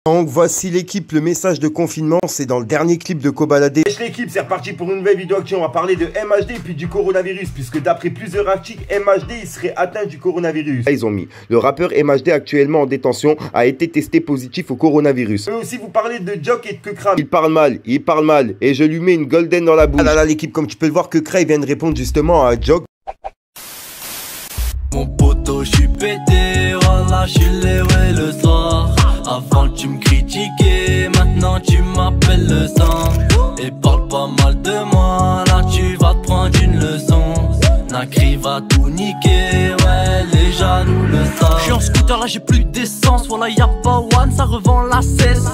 Donc voici l'équipe, le message de confinement, c'est dans le dernier clip de Kobalade. Wesh l'équipe, c'est reparti pour une nouvelle vidéo actuelle. On va parler de MHD et puis du coronavirus, puisque d'après plusieurs articles, MHD il serait atteint du coronavirus. Ils ont mis, le rappeur MHD actuellement en détention a été testé positif au coronavirus. Je peux aussi vous parler de Jok et de Kekra. Il parle mal, et je lui mets une golden dans la bouche. Ah là là l'équipe, comme tu peux le voir, Kekra vient de répondre justement à Jok. Mon poteau, je suis pété, voilà, je suis levé le soir. Avant tu me critiquais, maintenant tu m'appelles le sang. Et parle pas mal de moi, là tu vas te prendre une leçon. Nacri va tout niquer, ouais, les jaloux le savent. J'suis en scooter, là j'ai plus d'essence, voilà y'a pas one, ça revend la cesse.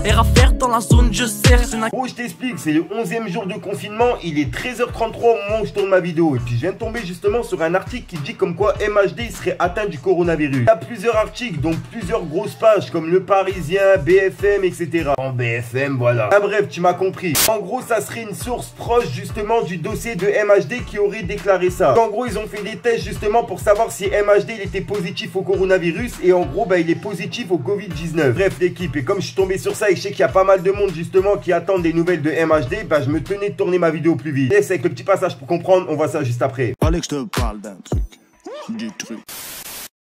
Et à faire dans la zone, je sers. Oh, je t'explique, c'est le 11e jour de confinement, il est 13h33 au moment où je tourne ma vidéo. Et puis je viens de tomber justement sur un article qui dit comme quoi MHD il serait atteint du coronavirus. Il y a plusieurs articles, donc plusieurs grosses pages comme Le Parisien, BFM, etc. En BFM, voilà. Ah, bref, tu m'as compris. En gros, ça serait une source proche justement du dossier de MHD qui aurait déclaré ça. En gros, ils ont fait des tests justement pour savoir si MHD il était positif au coronavirus. Et en gros, bah, il est positif au Covid-19. Bref, l'équipe, et comme je suis tombé sur ça et je sais qu'il y a pas mal de monde justement qui attendent des nouvelles de MHD, bah je me tenais de tourner ma vidéo plus vite. Laisse avec le petit passage pour comprendre, on voit ça juste après. Fallait que je te parle d'un truc.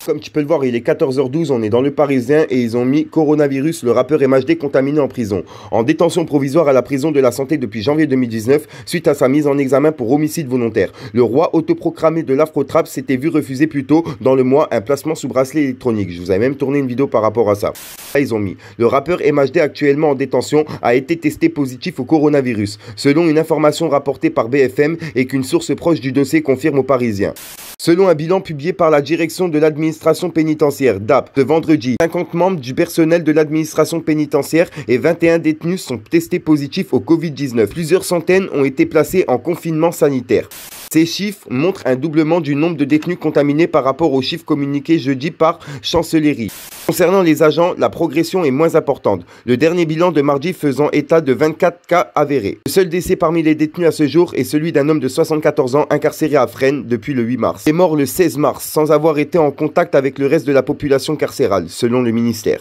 Comme tu peux le voir, il est 14h12, on est dans Le Parisien et ils ont mis coronavirus, le rappeur MHD contaminé en prison. En détention provisoire à la prison de la santé depuis janvier 2019, suite à sa mise en examen pour homicide volontaire. Le roi autoproclamé de l'afro-trap s'était vu refuser plus tôt dans le mois un placement sous bracelet électronique. Je vous avais même tourné une vidéo par rapport à ça. Là, ils ont mis, le rappeur MHD actuellement en détention a été testé positif au coronavirus, selon une information rapportée par BFM et qu'une source proche du dossier confirme aux Parisiens. Selon un bilan publié par la direction de l'administration pénitentiaire, DAP, ce vendredi, 50 membres du personnel de l'administration pénitentiaire et 21 détenus sont testés positifs au Covid-19. Plusieurs centaines ont été placés en confinement sanitaire. Ces chiffres montrent un doublement du nombre de détenus contaminés par rapport aux chiffres communiqués jeudi par Chancellerie. Concernant les agents, la progression est moins importante. Le dernier bilan de mardi faisant état de 24 cas avérés. Le seul décès parmi les détenus à ce jour est celui d'un homme de 74 ans incarcéré à Fresnes depuis le 8 mars. Il est mort le 16 mars sans avoir été en contact avec le reste de la population carcérale, selon le ministère.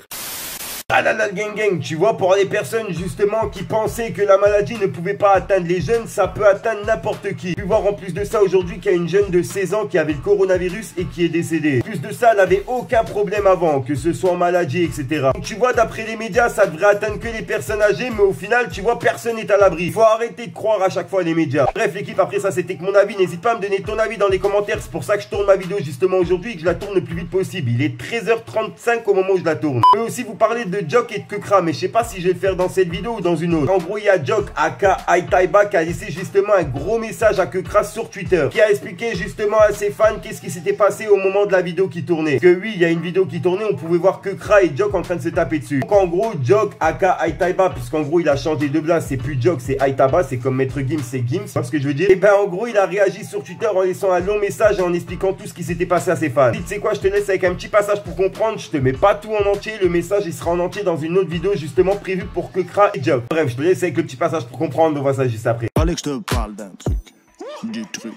Ah là là, gang, tu vois, pour les personnes justement qui pensaient que la maladie ne pouvait pas atteindre les jeunes, ça peut atteindre n'importe qui. Tu vois en plus de ça aujourd'hui qu'il y a une jeune de 16 ans qui avait le coronavirus et qui est décédée. Plus de ça, elle n'avait aucun problème avant, que ce soit en maladie, etc. Donc tu vois, d'après les médias, ça devrait atteindre que les personnes âgées, mais au final, tu vois, personne n'est à l'abri. Faut arrêter de croire à chaque fois les médias. Bref, l'équipe, après ça, c'était que mon avis. N'hésite pas à me donner ton avis dans les commentaires. C'est pour ça que je tourne ma vidéo justement aujourd'hui et que je la tourne le plus vite possible. Il est 13h35 au moment où je la tourne. Je peux aussi vous parler de Jok et de Kekra, mais je sais pas si je vais le faire dans cette vidéo ou dans une autre. En gros, il y a Jok aka Aitaiba qui a laissé justement un gros message à Kekra sur Twitter, qui a expliqué justement à ses fans qu'est-ce qui s'était passé au moment de la vidéo qui tournait. Que oui, il y a une vidéo qui tournait, on pouvait voir Kekra et Jok en train de se taper dessus. Donc en gros, Jok aka Aitaiba, puisqu'en gros il a changé de blase, c'est plus Jok, c'est Aitaba, c'est comme Maître Gims, c'est Gims, c'est ce que je veux dire. Et ben en gros, il a réagi sur Twitter en laissant un long message et en expliquant tout ce qui s'était passé à ses fans. Tu sais quoi, je te laisse avec un petit passage pour comprendre, je te mets pas tout en entier, le message il sera en entier dans une autre vidéo justement prévue pour Kekra et Jok. Bref, je te laisse avec le petit passage pour comprendre, on voit ça juste après. Fallait que je te parle d'un truc.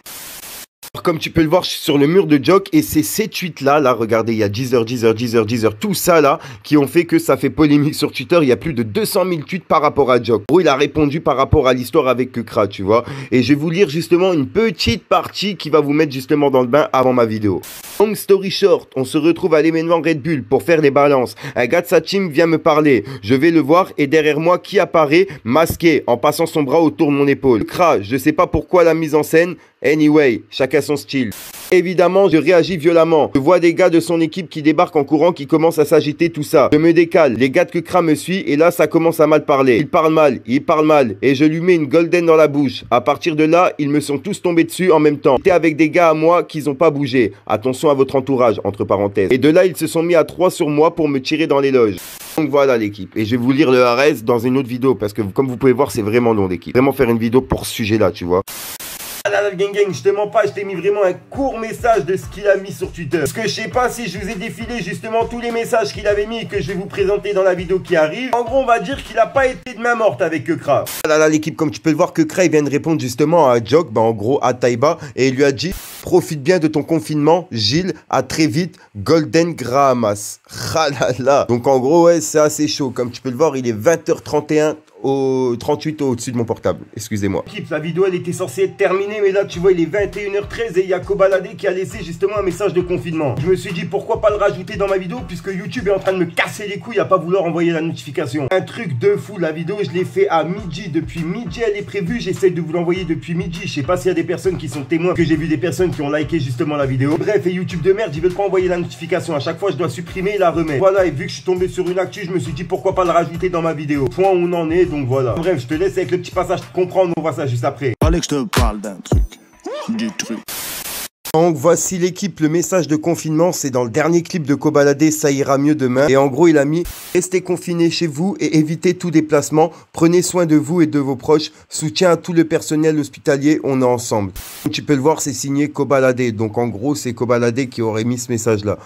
Comme tu peux le voir, je suis sur le mur de Jok et c'est ces tweets là, regardez, il y a Deezer, tout ça là, qui ont fait que ça fait polémique sur Twitter. Il y a plus de 200 000 tweets par rapport à Jok. Gros, il a répondu par rapport à l'histoire avec Kekra, tu vois. Et je vais vous lire justement une petite partie qui va vous mettre justement dans le bain avant ma vidéo. Long story short, on se retrouve à l'événement Red Bull pour faire les balances. Un gars de sa team vient me parler. Je vais le voir et derrière moi, qui apparaît, masqué, en passant son bras autour de mon épaule. Kekra, je sais pas pourquoi la mise en scène. Anyway, chacun son style. Évidemment, je réagis violemment. Je vois des gars de son équipe qui débarquent en courant, qui commencent à s'agiter, tout ça. Je me décale. Les gars de Kekra me suivent et là, ça commence à mal parler. Il parle mal et je lui mets une golden dans la bouche. À partir de là, ils me sont tous tombés dessus en même temps. J'étais avec des gars à moi qui n'ont pas bougé. Attention à votre entourage, entre parenthèses. Et de là, ils se sont mis à 3 sur moi pour me tirer dans les loges. Donc voilà l'équipe. Et je vais vous lire le RS dans une autre vidéo parce que comme vous pouvez voir, c'est vraiment long l'équipe. Vraiment faire une vidéo pour ce sujet-là, tu vois. Ah là là, le gang gang, je te mens pas, je t'ai mis vraiment un court message de ce qu'il a mis sur Twitter. Parce que je sais pas si je vous ai défilé justement tous les messages qu'il avait mis et que je vais vous présenter dans la vidéo qui arrive. En gros, on va dire qu'il a pas été de main morte avec Kekra. Là, l'équipe, comme tu peux le voir, Kekra, il vient de répondre justement à Jok, en gros à Taïba, et il lui a dit: profite bien de ton confinement, Gilles, à très vite, Golden Grahamas. Là. Donc en gros, ouais, c'est assez chaud. Comme tu peux le voir, il est 20h31 au 38 au-dessus de mon portable. Excusez-moi. La vidéo, elle était censée être terminée, mais là, tu vois, il est 21h13 et il y a Kobalade qui a laissé justement un message de confinement. Je me suis dit, pourquoi pas le rajouter dans ma vidéo, puisque YouTube est en train de me casser les couilles à pas vouloir envoyer la notification. Un truc de fou, la vidéo, je l'ai fait à midi. Depuis midi, elle est prévue. J'essaie de vous l'envoyer depuis midi. Je sais pas s'il y a des personnes qui sont témoins, que j'ai vu des personnes qui ont liké justement la vidéo. Bref, et YouTube de merde, ils veulent pas envoyer la notification. À chaque fois, je dois supprimer et la remettre. Voilà, et vu que je suis tombé sur une actu, je me suis dit, pourquoi pas le rajouter dans ma vidéo. Point où on en est, donc voilà. Bref, je te laisse avec le petit passage pour comprendre, on voit ça juste après. Fallait que je te parle d'un truc. Du truc. Donc voici l'équipe, le message de confinement, c'est dans le dernier clip de Kobalade, ça ira mieux demain. Et en gros, il a mis: restez confinés chez vous et évitez tout déplacement. Prenez soin de vous et de vos proches. Soutien à tout le personnel hospitalier, on est ensemble. Comme tu peux le voir, c'est signé Kobalade. Donc en gros, c'est Kobalade qui aurait mis ce message-là.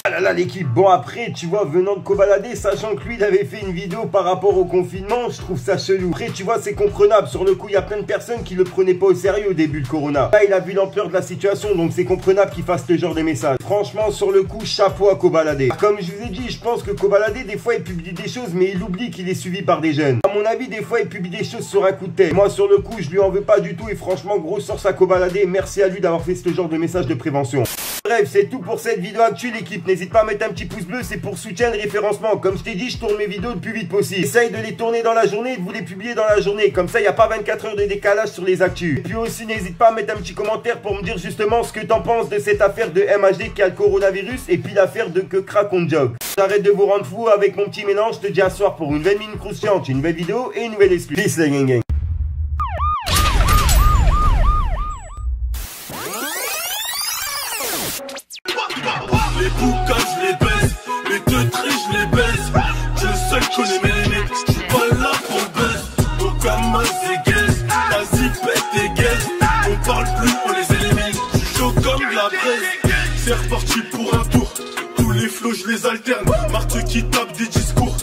Ah là l'équipe, bon après tu vois, venant de Kobalade, sachant que lui il avait fait une vidéo par rapport au confinement, je trouve ça chelou. Après tu vois, c'est comprenable, sur le coup il y a plein de personnes qui le prenaient pas au sérieux au début, le corona. Là il a vu l'ampleur de la situation, donc c'est comprenable qu'il fasse ce genre de message. Franchement sur le coup, chapeau à Kobalade. Comme je vous ai dit, je pense que Kobalade des fois il publie des choses mais il oublie qu'il est suivi par des jeunes. À mon avis des fois il publie des choses sur un coup de tête. Moi sur le coup je lui en veux pas du tout et franchement grosse force à Kobalade, merci à lui d'avoir fait ce genre de message de prévention. Bref, c'est tout pour cette vidéo actuelle l'équipe, n'hésite pas à mettre un petit pouce bleu, c'est pour soutien et référencement. Comme je t'ai dit, je tourne mes vidéos le plus vite possible. J'essaye de les tourner dans la journée et de vous les publier dans la journée. Comme ça, il n'y a pas 24 heures de décalage sur les actus. Et puis aussi, n'hésite pas à mettre un petit commentaire pour me dire justement ce que t'en penses de cette affaire de MHD qui a le coronavirus et puis l'affaire de Kekra contre Jok. J'arrête de vous rendre fou avec mon petit mélange, je te dis à soir pour une nouvelle mine croustillante, une nouvelle vidéo et une nouvelle exclu. Peace les gang gang. Les boucas je les baisse, les deux tris je les baisse. Je seul connais mes limites, je suis pas là pour le buzz. Donc comme moi c'est guess, la zipette est guess. On parle plus, on les élimine, je suis chaud comme de la presse. C'est reparti pour un tour, tous les flots je les alterne. Marthe qui tape des discours,